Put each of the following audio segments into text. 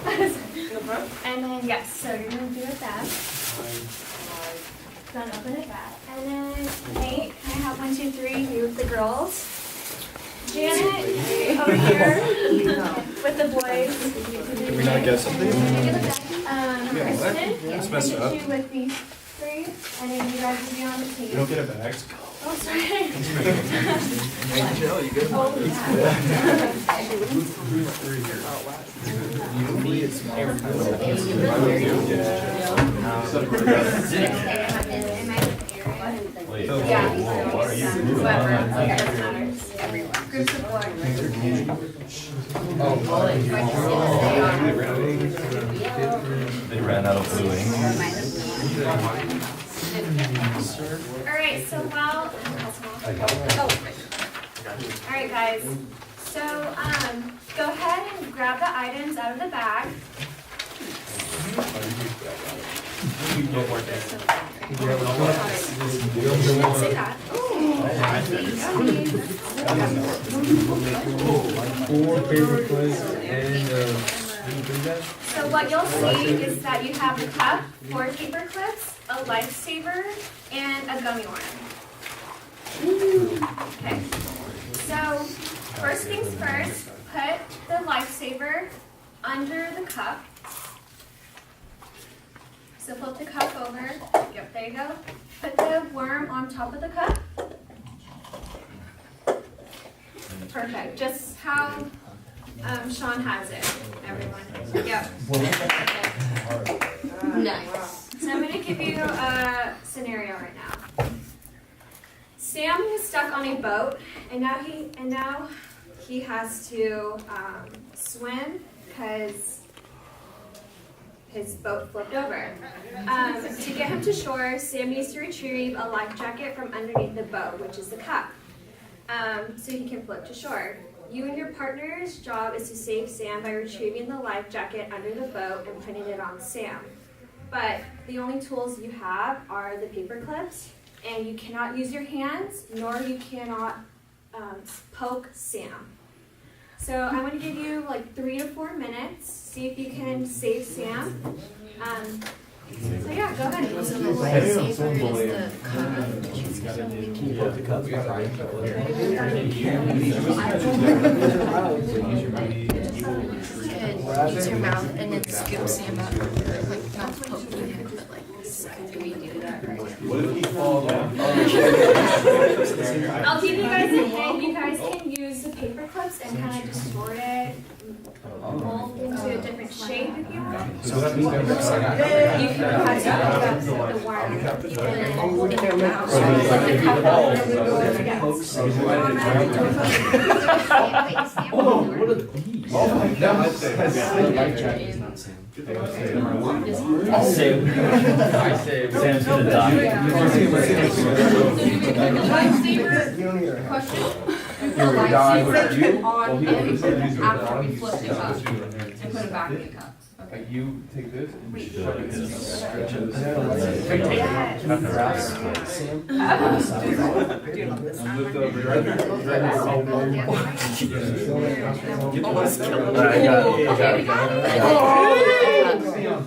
And then, yes, so you're going to do it that. Then open it back. And then, Nate, can I have 1, 2, 3, you with the girls? Janet, over here with the boys. Can we not get something? Kristen, Let's mess it up. you with these 3, and then you guys will be on the team. We don't get a bag. Oh, sorry. Angel, you good? Oh, yeah. Usually it's Groups of boys. They ran out of blue ink. Alright, so while alright guys. So go ahead and grab the items out of the bag. Say that. 4 paper clips and So what you'll see is that you have a cup, 4 paper clips, a lifesaver, and a gummy worm. Okay. So first things first, put the lifesaver under the cup. So flip the cup over. Yep, there you go. Put the worm on top of the cup. Perfect. Just how Sean has it, everyone. Yep. Nice. So I'm going to give you a scenario right now. Sam is stuck on a boat, and now he has to swim because his boat flipped over. To get him to shore, Sam needs to retrieve a life jacket from underneath the boat, which is the cup, so he can float to shore. You and your partner's job is to save Sam by retrieving the life jacket under the boat and putting it on Sam. But the only tools you have are the paper clips, and you cannot use your hands, nor you cannot poke Sam. So I'm going to give you like 3 to 4 minutes. See if you can save Sam. So yeah, go ahead. So the lifesaver is the cup. Use your mouth and then scoop Sam up. Like not poking him, but like scooping him. I'll give you guys a hint. You guys can use the paper clips and kind of distort it, mold into a different shape if you want. So that means You can cut it the worm. You can hold it in your mouth. oh, what are these? Oh my God. I'll save. I save. Sam's gonna die. Lifesaver question. The lifesaver on him after we flip the cup and put it back in the cup. Okay. You take this and shove it in.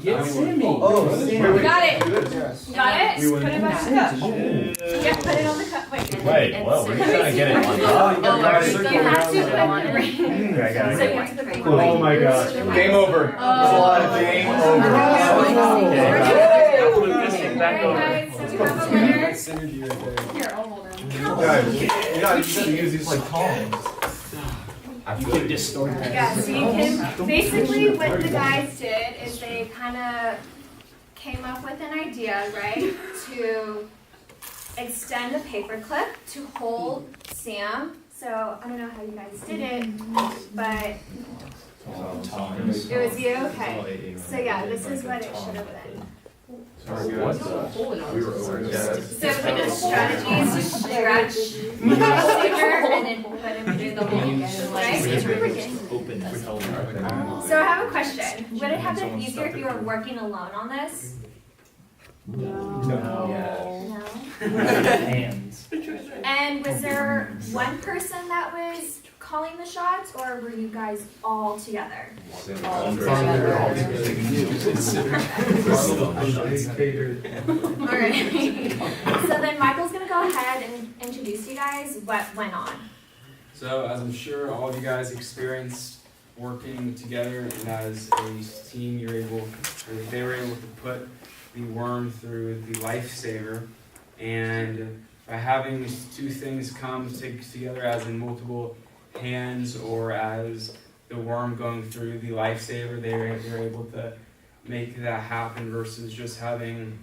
Get Sammy. Got it. Got it? Put it back in the cup. Yeah, put it on the cup. Wait. Wait, whoa, we're trying to get it on top. You have to put it Oh my gosh. Game over. Game over. Back over. Here, I'll hold him. Guys, you gotta use these like tongs. You can distort that. Yeah, so you can, basically what the guys did is they kind of came up with an idea, right, to extend a paper clip to hold Sam. So I don't know how you guys did it, but it was you? Okay. So yeah, this is what it should have been. So the strategy is to stretch the lifesaver and then put him through the hole, right? So I have a question. Would it have been easier if you were working alone on this? No. Hands. And was there one person that was calling the shots, or were you guys all together? Alright. So then Michael's gonna go ahead and introduce you guys what went on. So, as I'm sure all of you guys experienced working together and as a team, they were able to put the worm through the lifesaver, and by having these two things come together as in multiple hands or as the worm going through the lifesaver, they're able to make that happen versus just having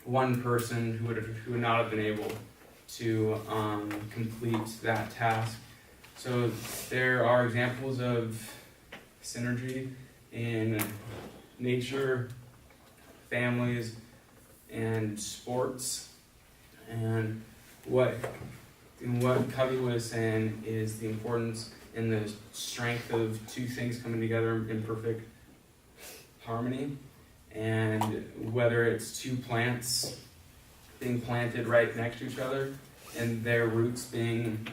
one person who would not have been able to complete that task. So there are examples of synergy in nature, families, and sports. And what Covey was saying is the importance and the strength of two things coming together in perfect harmony. And whether it's two plants being planted right next to each other and their roots being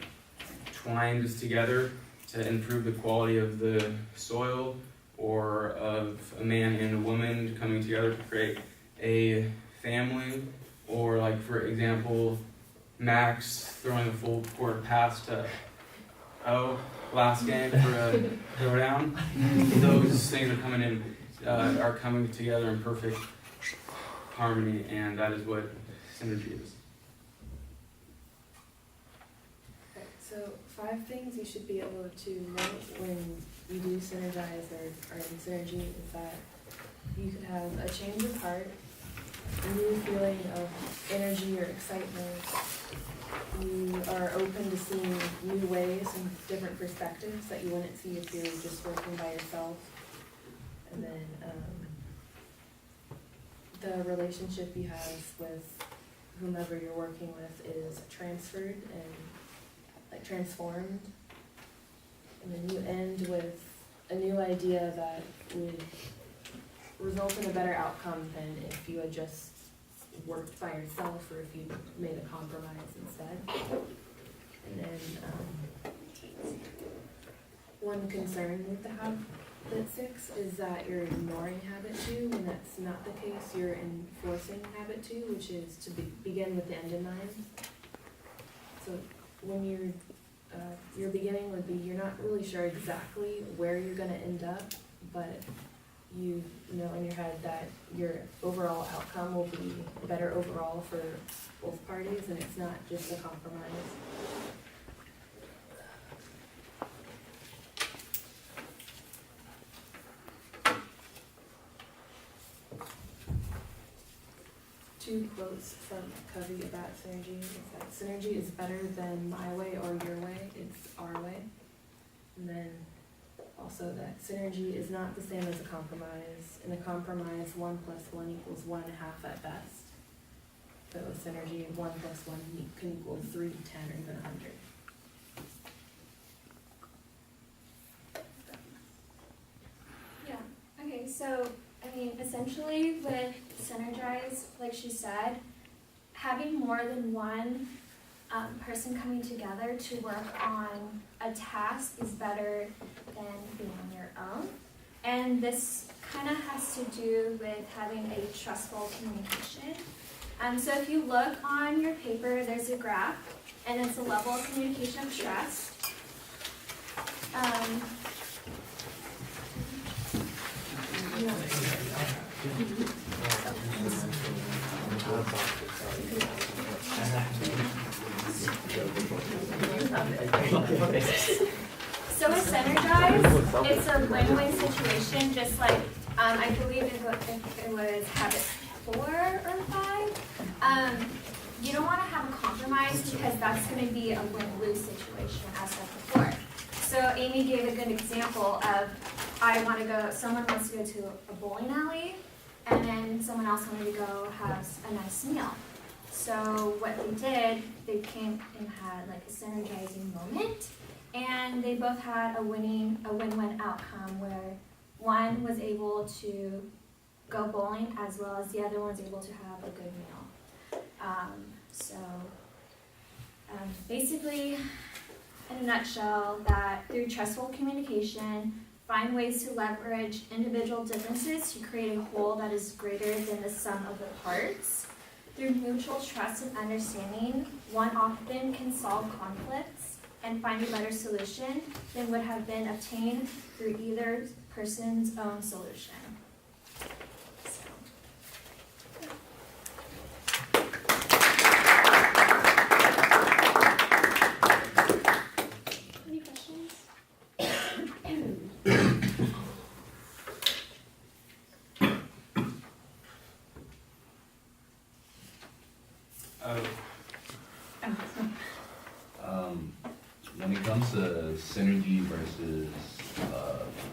twined together to improve the quality of the soil, or of a man and a woman coming together to create a family, or like for example, Max throwing a full court pass to last game for a throwdown. Those things are coming together in perfect harmony, and that is what synergy is. Okay, so 5 things you should be able to note when you do synergize or in synergy is that you could have a change of heart, a new feeling of energy or excitement. You are open to seeing new ways and different perspectives that you wouldn't see if you're just working by yourself. And then the relationship you have with whomever you're working with is transferred and like transformed. And then you end with a new idea that would result in a better outcome than if you had just worked by yourself or if you made a compromise instead. And then one concern with the habit 6 is that you're ignoring habit 2, when that's not the case. You're enforcing habit 2, which is to begin with the end in mind. So when your beginning would be, you're not really sure exactly where you're going to end up, but you know in your head that your overall outcome will be better overall for both parties, and it's not just a compromise. Two quotes from Covey about synergy is that synergy is better than my way or your way, it's our way. And then also that synergy is not the same as a compromise. In a compromise, 1 + 1 = 1/2 at best. But with synergy, 1 + 1 can equal 3, 10, or even 100. Yeah, okay, so, I mean, essentially with synergize, like she said, having more than one person coming together to work on a task is better than being on your own. And this kind of has to do with having a trustful communication. So if you look on your paper, there's a graph, and it's a level of communication of trust. So with Synergize, it's a win-win situation, just like, I believe if it was habit 4 or 5. You don't want to have a compromise because that's going to be a win-lose situation as said before. So Amy gave a good example of, someone wants to go to a bowling alley, and then someone else wanted to go have a nice meal. So what they did, they came and had like a synergizing moment, and they both had a win-win outcome where one was able to go bowling as well as the other one was able to have a good meal. Basically, in a nutshell that through trustful communication, find ways to leverage individual differences to create a whole that is greater than the sum of the parts. Through mutual trust and understanding, one often can solve conflicts and find a better solution than would have been obtained through either person's own solution. Any questions? When it comes to synergy versus,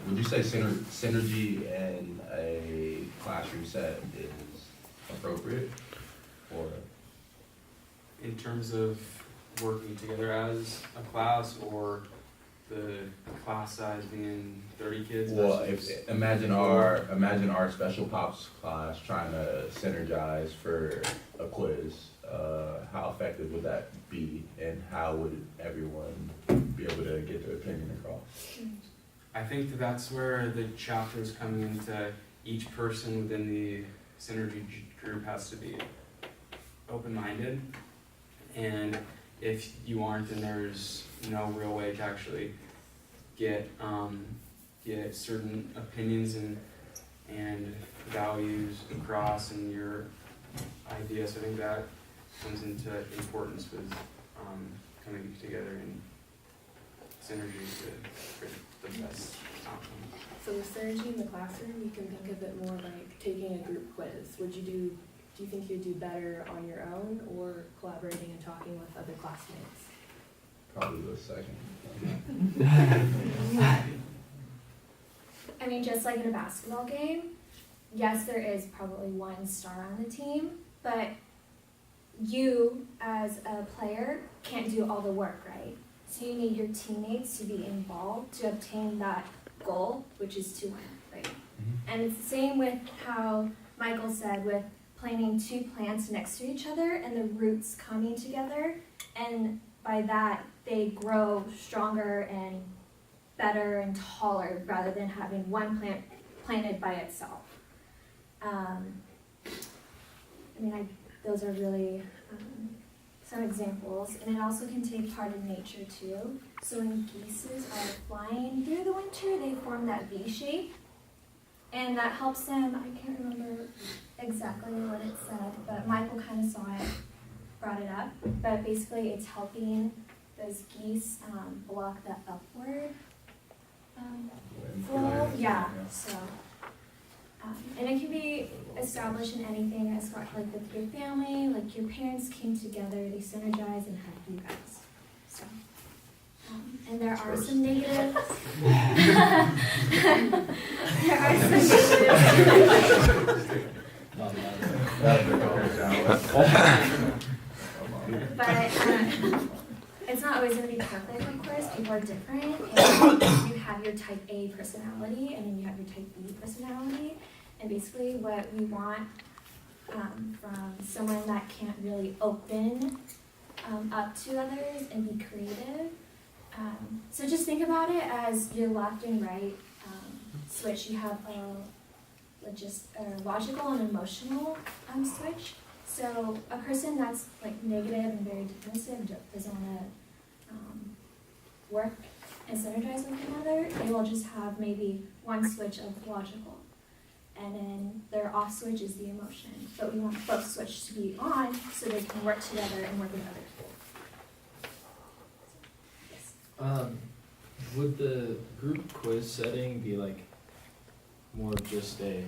would you say synergy in a classroom set is appropriate? Or In terms of working together as a class, or the class size being 30 kids well, versus imagine our special pops class trying to synergize for a quiz. How effective would that be, and how would everyone be able to get their opinion across? I think that's where the chapter is coming into. Each person within the synergy group has to be open-minded, and if you aren't, then there's no real way to actually get certain opinions and values across and your ideas. I think that comes into importance with coming together in synergy to create the best outcome. So with synergy in the classroom, you can think of it more like taking a group quiz. Do you think you'd do better on your own or collaborating and talking with other classmates? Probably the second. I mean, just like in a basketball game, yes, there is probably one star on the team, but you as a player can't do all the work, right? So you need your teammates to be involved to obtain that goal, which is to win, right? Mm-hmm. And it's the same with how Michael said with planting two plants next to each other and the roots coming together, and by that they grow stronger and better and taller rather than having one plant planted by itself. Those are really some examples, and it also can take part in nature too. So when geese are flying through the winter, they form that V shape, and that helps them. I can't remember exactly what it said, but Michael kind of saw it, brought it up. But basically, it's helping those geese block the upward flow. Yeah. So. And it can be established in anything as far like with your family, like your parents came together, they synergize and help you guys. So, and there are some negatives. There are some negatives. But it's not always going to be perfect, of course. People are different. And you have your type A personality, and then you have your type B personality. And basically what we want from someone that can't really open up to others and be creative. So just think about it as your left and right switch. You have a logical and emotional switch. So a person that's like negative and very defensive doesn't want to work and synergize with another. They will just have maybe one switch of logical, and then their off switch is the emotion. But we want both switches to be on so they can work together and work with other people. Yes. Would the group quiz setting be like more of just a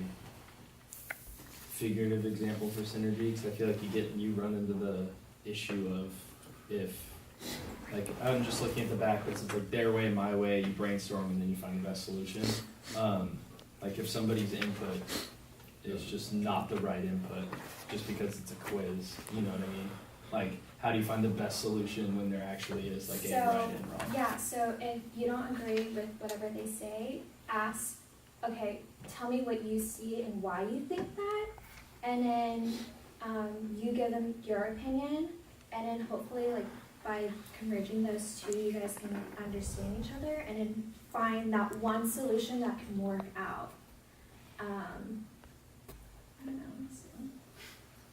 figurative example for synergy? Because I feel like you run into the issue of if, like, I'm just looking at the backwards, it's like their way, my way, you brainstorm and then you find the best solution. Like if somebody's input is just not the right input, just because it's a quiz, you know what I mean? Like, how do you find the best solution when there actually is like a right and wrong? Yeah, so if you don't agree with whatever they say, ask, okay, tell me what you see and why you think that, and then you give them your opinion, and then hopefully like by converging those two, you guys can understand each other and then find that one solution that can work out. I don't know.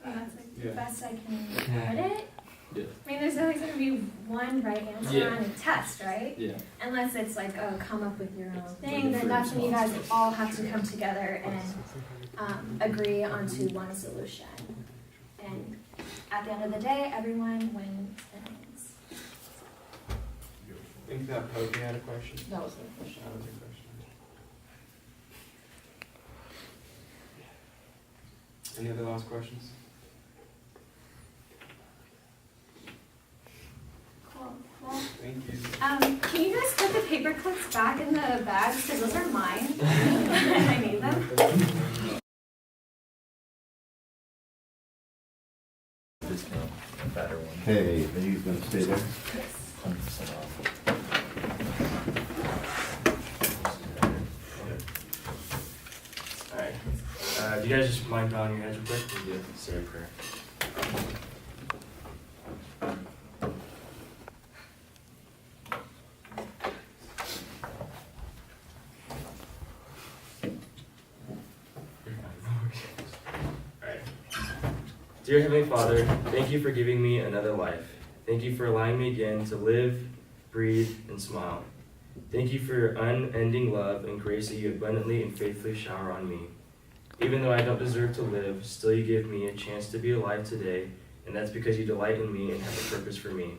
That's like the Yeah. best I can put it. Yeah. I mean, there's always going to be one right answer Yeah. on a test, right? Yeah. Unless it's like, oh, come up with your own thing, then that's when you guys all have to come together and agree onto one solution. And at the end of the day, everyone wins and wins. I think that Pokey had a question. That was my question. That was your question. Any other last questions? Cool. Well, Thank you. can you guys put the paper clips back in the bags? Because those are mine. I need them. Discount, a better one. Hey, are you gonna stay there? 100% off. Alright, do you guys just mind bowing your heads real quick? We'll do say a prayer. Alright. Dear Heavenly Father, thank you for giving me another life. Thank you for allowing me again to live, breathe, and smile. Thank you for your unending love and grace that you abundantly and faithfully shower on me. Even though I don't deserve to live, still you give me a chance to be alive today, and that's because you delight in me and have a purpose for me.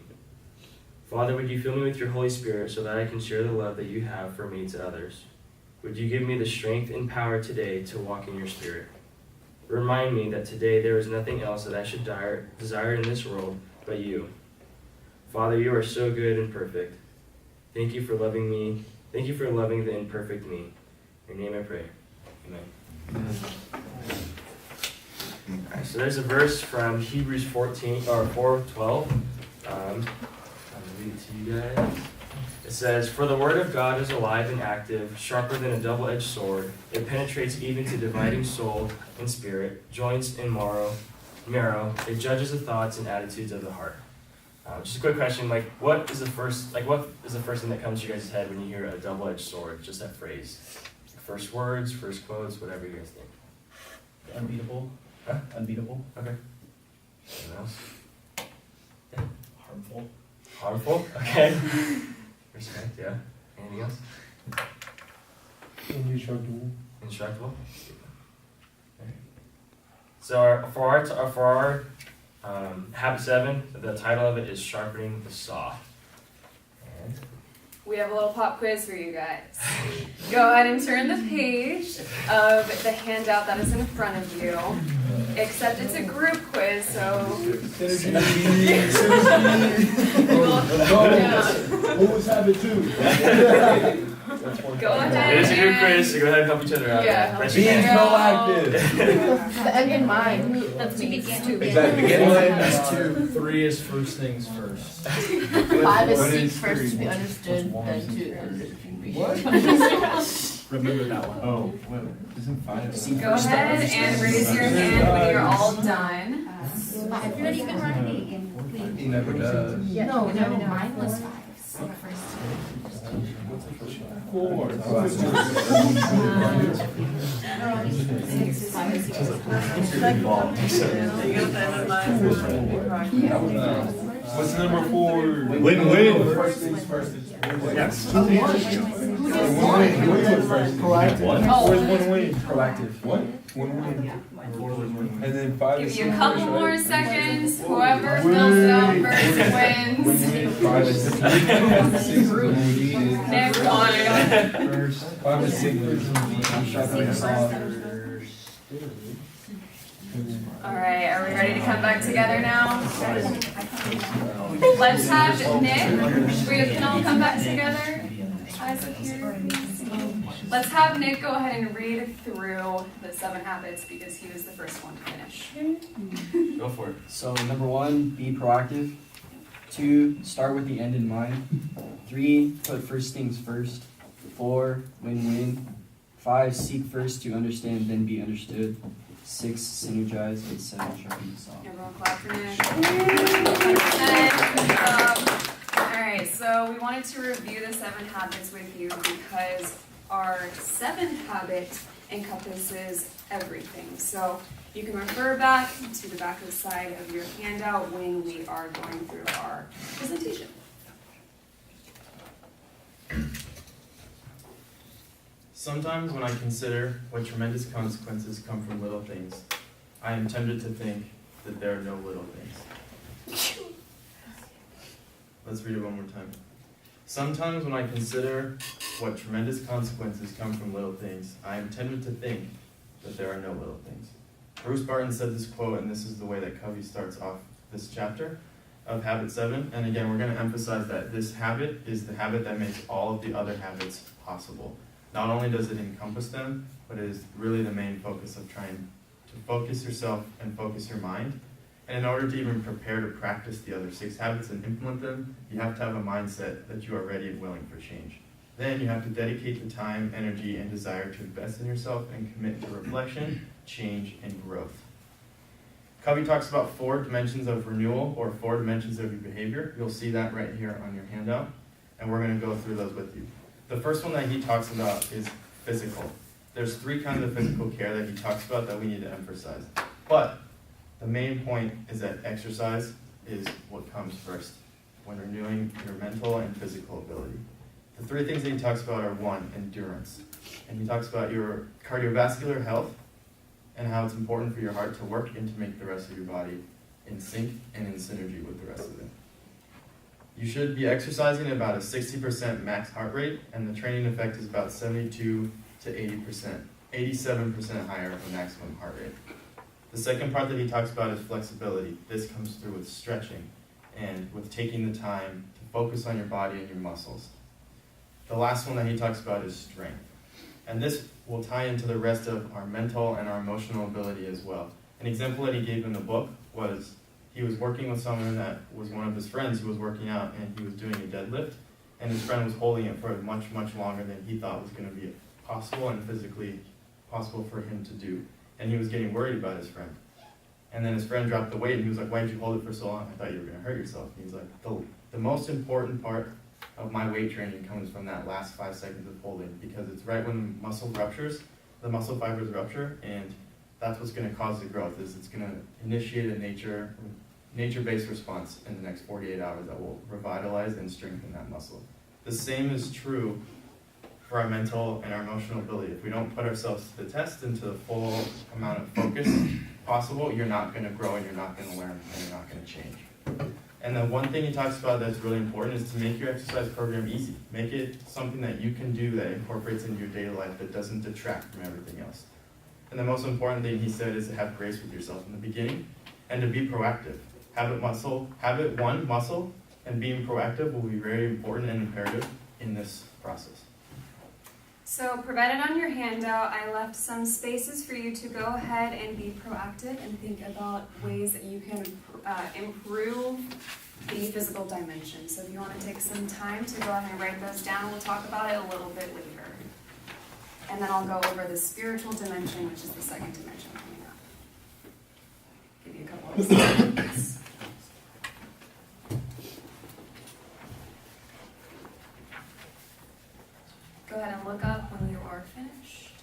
Father, would you fill me with your Holy Spirit so that I can share the love that you have for me to others? Would you give me the strength and power today to walk in your Spirit? Remind me that today there is nothing else that I should desire in this world but you. Father, you are so good and perfect. Thank you for loving me. Thank you for loving the imperfect me. In your name I pray. Amen. Alright, so there's a verse from Hebrews 4:12. I'll read it to you guys. It says, "For the word of God is alive and active, sharper than a double-edged sword. It penetrates even to dividing soul and spirit, joints and marrow. It judges the thoughts and attitudes of the heart." Just a quick question, what is the first thing that comes to your guys' head when you hear a double-edged sword? Just that phrase. First words, first quotes, whatever you guys think. Unbeatable. Huh? Unbeatable. Okay. Anything else? Yeah. Harmful. Harmful? Okay. Respect, yeah. Anything else? Indestructible. Indestructible? Okay. So for our habit 7, the title of it is Sharpening the Saw. And We have a little pop quiz for you guys. Go ahead and turn the page of the handout that is in front of you. Except it's a group quiz, so Always have it too. go ahead it is a group and quiz, so go ahead and help each other out. Yeah. Press Being your hand. proactive. The end in mind. That's to begin. Exactly. Beginning That's 2. 3 is first things first. 5 is seek first to be understood, then 2 is Remember that one. Oh, wait, isn't 5? go ahead and raise your hand when you're all done. 5. You're not even right. He never does. No, mine was 5. Seek first. 4. What's number 4? Win-win. First things first. Yes. Where's one win? Proactive. What? One win. And then 5 Give is you a couple more seconds. Whoever fills it out first wins. 5 is 6. Next one. First. 5 is 6. Alright, are we ready to come back together now? Let's have Nick. We can all come back together. Eyes up here. Let's have Nick go ahead and read through the 7 habits because he was the first one to finish. Go for it. So number 1, be proactive. 2, start with the end in mind. 3, put first things first. 4, win-win. 5, seek first to understand, then be understood. 6, synergize, and 7, sharpen the saw. Everyone clap for Nick. 100%. Good job. wanted to review the 7 habits with you because our 7th habit encompasses everything. So you can refer back to the back of the side of your handout when we are going through our presentation. Sometimes when I consider what tremendous consequences come from little things, I am tempted to think that there are no little things. Let's read it one more time. Sometimes when I consider what tremendous consequences come from little things, I am tempted to think that there are no little things. Bruce Barton said this quote, and this is the way that Covey starts off this chapter of Habit 7. And again, we're going to emphasize that this habit is the habit that makes all of the other habits possible. Not only does it encompass them, but it is really the main focus of trying to focus yourself and focus your mind. And in order to even prepare to practice the other 6 habits and implement them, you have to have a mindset that you are ready and willing for change. Then you have to dedicate the time, energy, and desire to invest in yourself and commit to reflection, change, and growth. Covey talks about 4 dimensions of renewal, or 4 dimensions of your behavior. You'll see that right here on your handout, and we're going to go through those with you. The first one that he talks about is physical. There's 3 kinds of physical care that he talks about that we need to emphasize. But the main point is that exercise is what comes first when renewing your mental and physical ability. The 3 things that he talks about are 1, endurance. And he talks about your cardiovascular health and how it's important for your heart to work and to make the rest of your body in sync and in synergy with the rest of it. You should be exercising at about a 60% max heart rate, and the training effect is about 72 to 80%, 87% higher than maximum heart rate. The second part that he talks about is flexibility. This comes through with stretching and with taking the time to focus on your body and your muscles. The last one that he talks about is strength. And this will tie into the rest of our mental and our emotional ability as well. An example that he gave in the book was he was working with someone that was one of his friends who was working out, and he was doing a deadlift, and his friend was holding it for much, much longer than he thought was going to be possible and physically possible for him to do. And he was getting worried about his friend. And then his friend dropped the weight, and he was like, "Why did you hold it for so long? I thought you were going to hurt yourself." And he's like, the most important part of my weight training comes from that last 5 seconds of holding, because it's right when the muscle ruptures, the muscle fibers rupture, and that's what's going to cause the growth. Is it's going to initiate a nature-based response in the next 48 hours that will revitalize and strengthen that muscle. The same is true for our mental and our emotional ability. If we don't put ourselves to the test and to the full amount of focus possible, you're not going to grow, and you're not going to learn, and you're not going to change. And the one thing he talks about that's really important is to make your exercise program easy. Make it something that you can do that incorporates into your daily life, that doesn't detract from everything else. And the most important thing he said is to have grace with yourself in the beginning and to be proactive. Habit 1, muscle, and being proactive will be very important and imperative in this process. So provided on your handout, I left some spaces for you to go ahead and be proactive and think about ways that you can improve the physical dimension. So if you want to take some time to go ahead and write those down, we'll talk about it a little bit later. And then I'll go over the spiritual dimension, which is the 2nd dimension coming up. Give you a couple of seconds. Go ahead and look up when you are finished.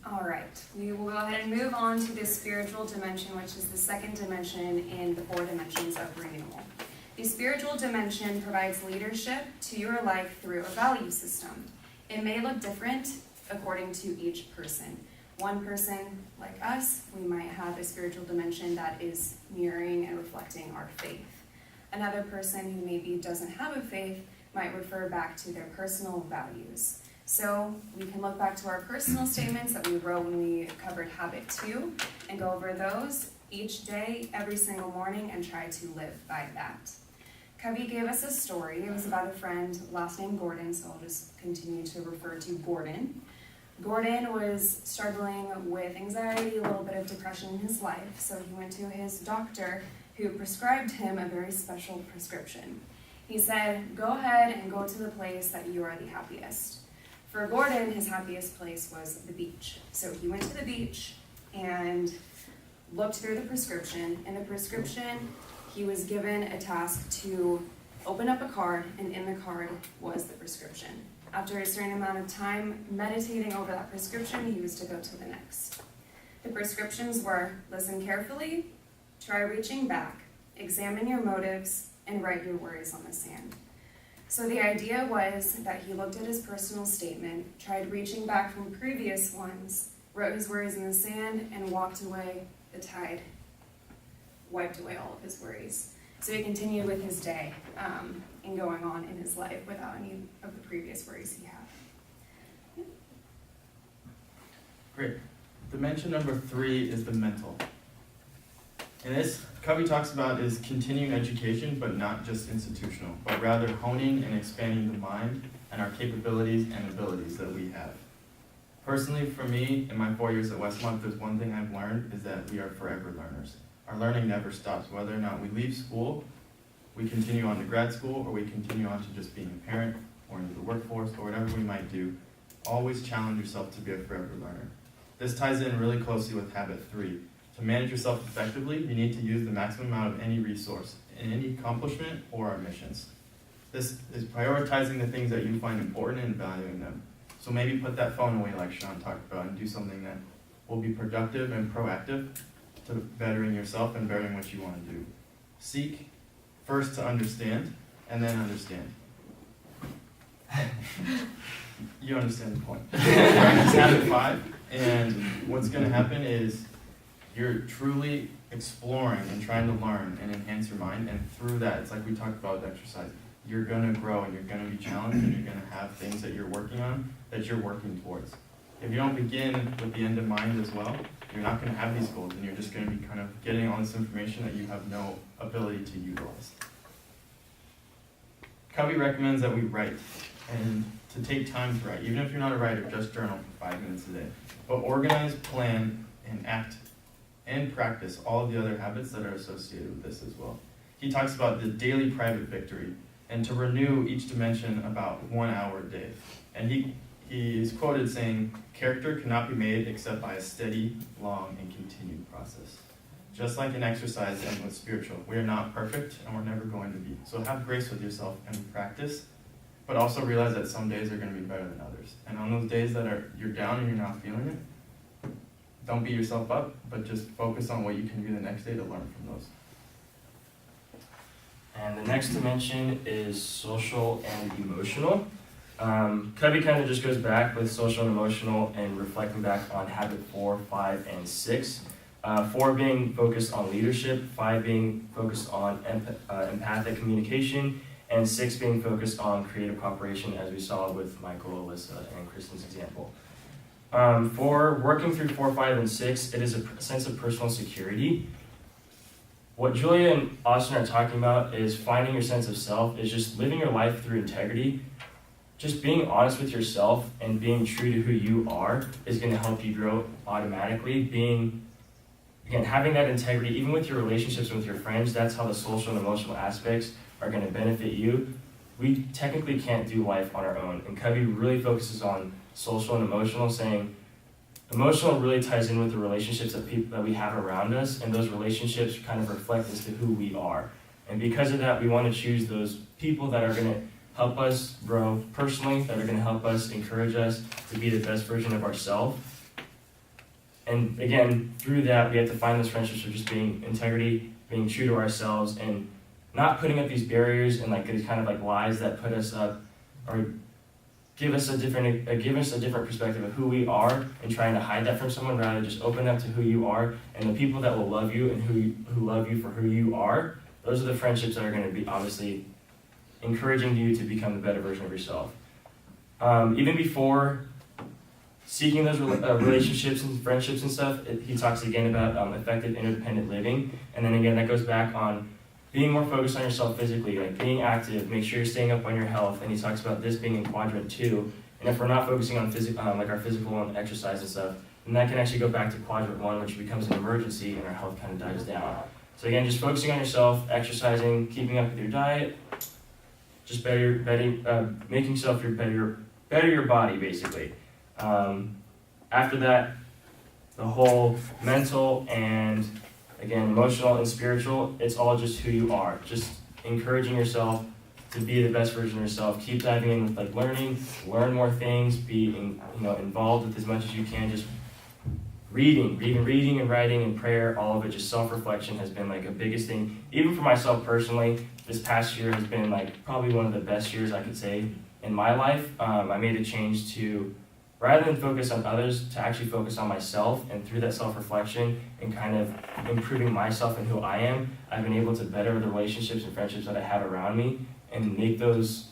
All right, we will go ahead and move on to the spiritual dimension, which is the 2nd dimension in the 4 dimensions of renewal. The spiritual dimension provides leadership to your life through a value system. It may look different according to each person. One person, like us, we might have a spiritual dimension that is mirroring and reflecting our faith. Another person who maybe doesn't have a faith might refer back to their personal values. So we can look back to our personal statements that we wrote when we covered Habit 2 and go over those each day, every single morning, and try to live by that. Covey gave us a story. It was about a friend, last name Gordon, so I'll just continue to refer to Gordon. Gordon was struggling with anxiety, a little bit of depression in his life, so he went to his doctor, who prescribed him a very special prescription. He said, "Go ahead and go to the place that you are the happiest." For Gordon, his happiest place was the beach. So he went to the beach and looked through the prescription. In the prescription, he was given a task to open up a card, and in the card was the prescription. After a certain amount of time meditating over that prescription, he was to go to the next. The prescriptions were: listen carefully, try reaching back, examine your motives, and write your worries on the sand. So the idea was that he looked at his personal statement, tried reaching back from previous ones, wrote his worries in the sand, and walked away. The tide wiped away all of his worries. So he continued with his day and going on in his life without any of the previous worries he had. Great. Dimension number 3 is the mental. And this, Covey talks about is continuing education, but not just institutional, but rather honing and expanding the mind and our capabilities and abilities that we have. Personally, for me, in my 4 years at Westmont, there's one thing I've learned is that we are forever learners. Our learning never stops. Whether or not we leave school, we continue on to grad school, or we continue on to just being a parent or into the workforce or whatever we might do, always challenge yourself to be a forever learner. This ties in really closely with habit 3. To manage yourself effectively, you need to use the maximum amount of any resource in any accomplishment or our missions. This is prioritizing the things that you find important and valuing them. So maybe put that phone away like Sean talked about and do something that will be productive and proactive to bettering yourself and bettering what you want to do. Seek first to understand and then understand. You understand the point. It's habit 5, and what's going to happen is you're truly exploring and trying to learn and enhance your mind, and through that, it's like we talked about with exercise, you're going to grow and you're going to be challenged and you're going to have things that you're working on that you're working towards. If you don't begin with the end in mind as well, you're not going to have these goals, and you're just going to be kind of getting all this information that you have no ability to utilize. Covey recommends that we write, and to take time to write. Even if you're not a writer, just journal for 5 minutes a day. But organize, plan, and act and practice all of the other habits that are associated with this as well. He talks about the daily private victory, and to renew each dimension about 1 hour a day. And he is quoted saying, "Character cannot be made except by a steady, long, and continued process." Just like in exercise and with spiritual, we are not perfect and we're never going to be. So have grace with yourself and practice, but also realize that some days are going to be better than others. And on those days that you're down and you're not feeling it, don't beat yourself up, but just focus on what you can do the next day to learn from those. And the next dimension is social and emotional. Covey kind of just goes back with social and emotional and reflecting back on habit 4, 5, and 6. 4 being focused on leadership, 5 being focused on empathic communication, and 6 being focused on creative cooperation, as we saw with Michael, Alyssa, and Kristen's example. For working through 4, 5, and 6, it is a sense of personal security. What Julia and Austin are talking about is finding your sense of self, is just living your life through integrity. Just being honest with yourself and being true to who you are is going to help you grow automatically. Having that integrity, even with your relationships with your friends, that's how the social and emotional aspects are going to benefit you. We technically can't do life on our own, and Covey really focuses on social and emotional, saying emotional really ties in with the relationships that we have around us, and those relationships kind of reflect as to who we are. And because of that, we want to choose those people that are going to help us grow personally, that are going to help us, encourage us to be the best version of ourselves. And again, through that, we have to find those friendships of just being integrity, being true to ourselves, and not putting up these barriers and like these kind of like lies that put us up or give us a different perspective of who we are, and trying to hide that from someone. Rather, just open up to who you are, and the people that will love you and who love you for who you are. Those are the friendships that are going to be obviously encouraging you to become the better version of yourself. Even before seeking those relationships and friendships and stuff, he talks again about effective interdependent living. And then again, that goes back on being more focused on yourself physically, like being active, make sure you're staying up on your health. And he talks about this being in quadrant 2. And if we're not focusing on like our physical and exercise and stuff, then that can actually go back to quadrant 1, which becomes an emergency and our health kind of dies down. So again, just focusing on yourself, exercising, keeping up with your diet, just making yourself your better better your body, basically. After that, the whole mental and, again, emotional and spiritual, it's all just who you are. Just encouraging yourself to be the best version of yourself. Keep diving in with like learn more things, be involved with as much as you can. Just reading and writing and prayer, all of it, just self-reflection has been like a biggest thing. Even for myself personally, this past year has been like probably one of the best years I could say in my life. I made a change to, rather than focus on others, to actually focus on myself, and through that self-reflection and kind of improving myself and who I am, I've been able to better the relationships and friendships that I have around me and make those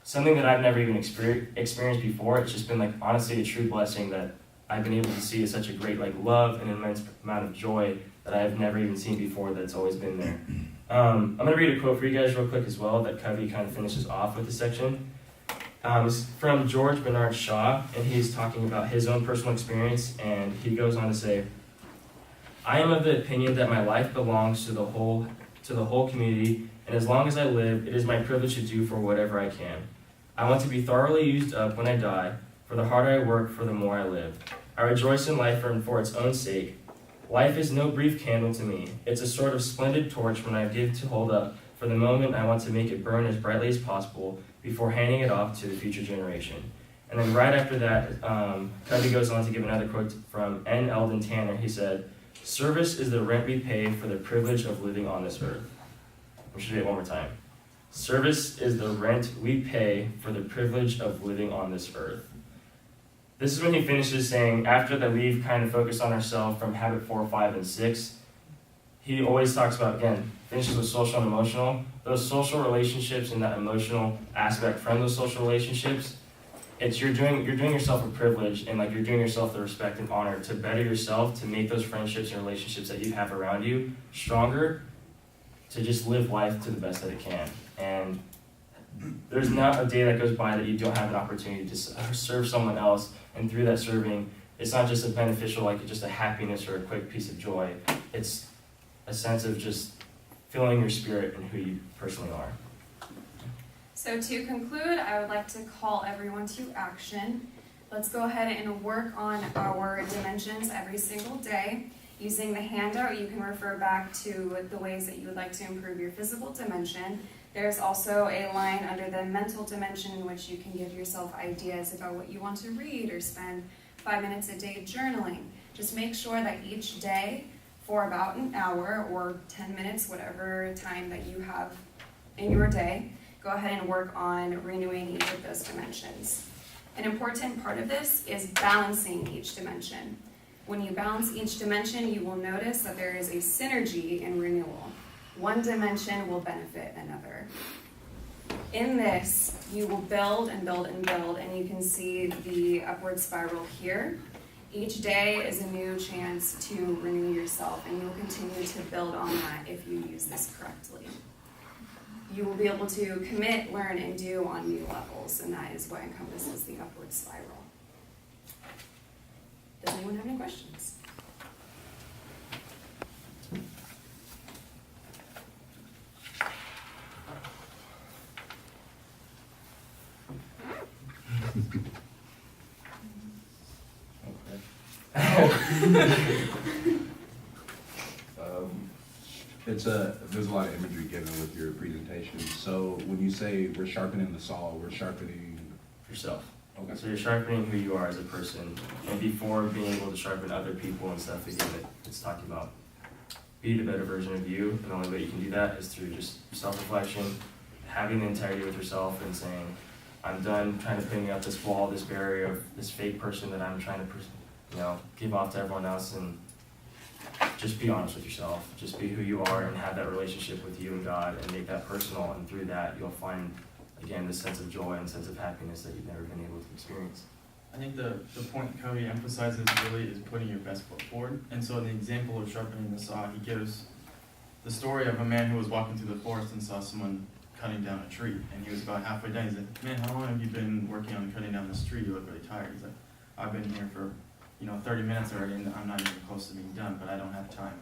something that I've never even experienced before. It's just been like honestly a true blessing that I've been able to see such a great like love and immense amount of joy that I've never even seen before that's always been there. I'm going to read a quote for you guys real quick as well that Covey kind of finishes off with this section. It's from George Bernard Shaw, and he's talking about his own personal experience, and he goes on to say, "I am of the opinion that my life belongs to the whole community, and as long as I live, it is my privilege to do for whatever I can. I want to be thoroughly used up when I die, for the harder I work, for the more I live. I rejoice in life for its own sake. Life is no brief candle to me. It's a sort of splendid torch when I give to hold up. For the moment, I want to make it burn as brightly as possible before handing it off to the future generation." And then right after that, Covey goes on to give another quote from N. Eldon Tanner. He said, "Service is the rent we pay for the privilege of living on this earth." We should do it one more time. "Service is the rent we pay for the privilege of living on this earth." This is when he finishes saying, after that we've kind of focused on ourselves from habit 4, 5, and 6, he always talks about, again, finishes with social and emotional. Those social relationships and that emotional aspect from those social relationships, it's you're doing yourself a privilege, and like you're doing yourself the respect and honor to better yourself, to make those friendships and relationships that you have around you stronger, to just live life to the best that it can. And there's not a day that goes by that you don't have an opportunity to serve someone else, and through that serving, it's not just a beneficial, like just a happiness or a quick piece of joy. It's a sense of just filling your spirit and who you personally are. So to conclude, I would like to call everyone to action. Let's go ahead and work on our dimensions every single day. Using the handout, you can refer back to the ways that you would like to improve your physical dimension. There's also a line under the mental dimension in which you can give yourself ideas about what you want to read or spend 5 minutes a day journaling. Just make sure that each day, for about an hour or 10 minutes, whatever time that you have in your day, go ahead and work on renewing each of those dimensions. An important part of this is balancing each dimension. When you balance each dimension, you will notice that there is a synergy in renewal. One dimension will benefit another. In this, you will build and build and build, and you can see the upward spiral here. Each day is a new chance to renew yourself, and you will continue to build on that if you use this correctly. You will be able to commit, learn, and do on new levels, and that is what encompasses the upward spiral. Does anyone have any questions? There's a lot of imagery given with your presentation. So when you say we're sharpening the saw, we're sharpening Yourself. Okay. So you're sharpening who you are as a person, and before being able to sharpen other people and stuff, again, it's talking about be the better version of you. And the only way you can do that is through just self-reflection, having the integrity with yourself, and saying, I'm done trying to putting up this wall, this barrier of this fake person that I'm trying to, give off to everyone else, and just be honest with yourself. Just be who you are and have that relationship with you and God, and make that personal. And through that, you'll find, again, this sense of joy and sense of happiness that you've never been able to experience. I think the point Cody emphasizes really is putting your best foot forward. And so in the example of sharpening the saw, he gives the story of a man who was walking through the forest and saw someone cutting down a tree. And he was about halfway done. He's like, man, how long have you been working on cutting down this tree? You look really tired. He's like, I've been here for 30 minutes already, and I'm not even close to being done, but I don't have time.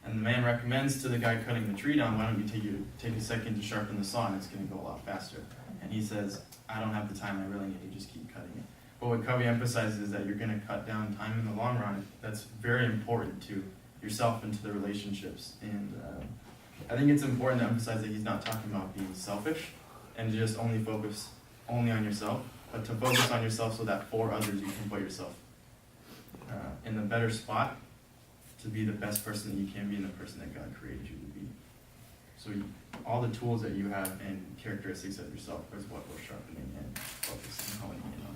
And the man recommends to the guy cutting the tree down, why don't you take a second to sharpen the saw, and it's going to go a lot faster. And he says, I don't have the time, I really need to just keep cutting it. But what Covey emphasizes is that you're gonna cut down time in the long run. That's very important to yourself and to the relationships. And I think it's important to emphasize that he's not talking about being selfish and to just only focus only on yourself, but to focus on yourself so that for others you can put yourself in the better spot to be the best person that you can be and the person that God created you to be. So all the tools that you have and characteristics of yourself is what we're sharpening and focusing and honing in on.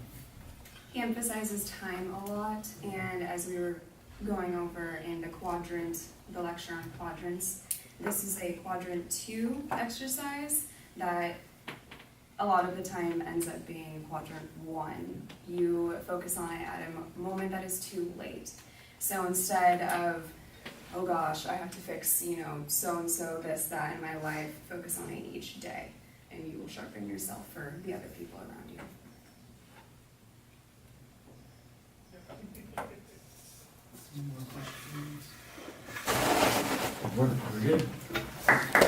He emphasizes time a lot, and as we were going over in the lecture on quadrants, this is a quadrant 2 exercise that a lot of the time ends up being quadrant 1. You focus on it at a moment that is too late. So instead of, oh gosh, I have to fix, so-and-so, this, that in my life, focus on it each day, and you will sharpen yourself for the other people around you. We're good.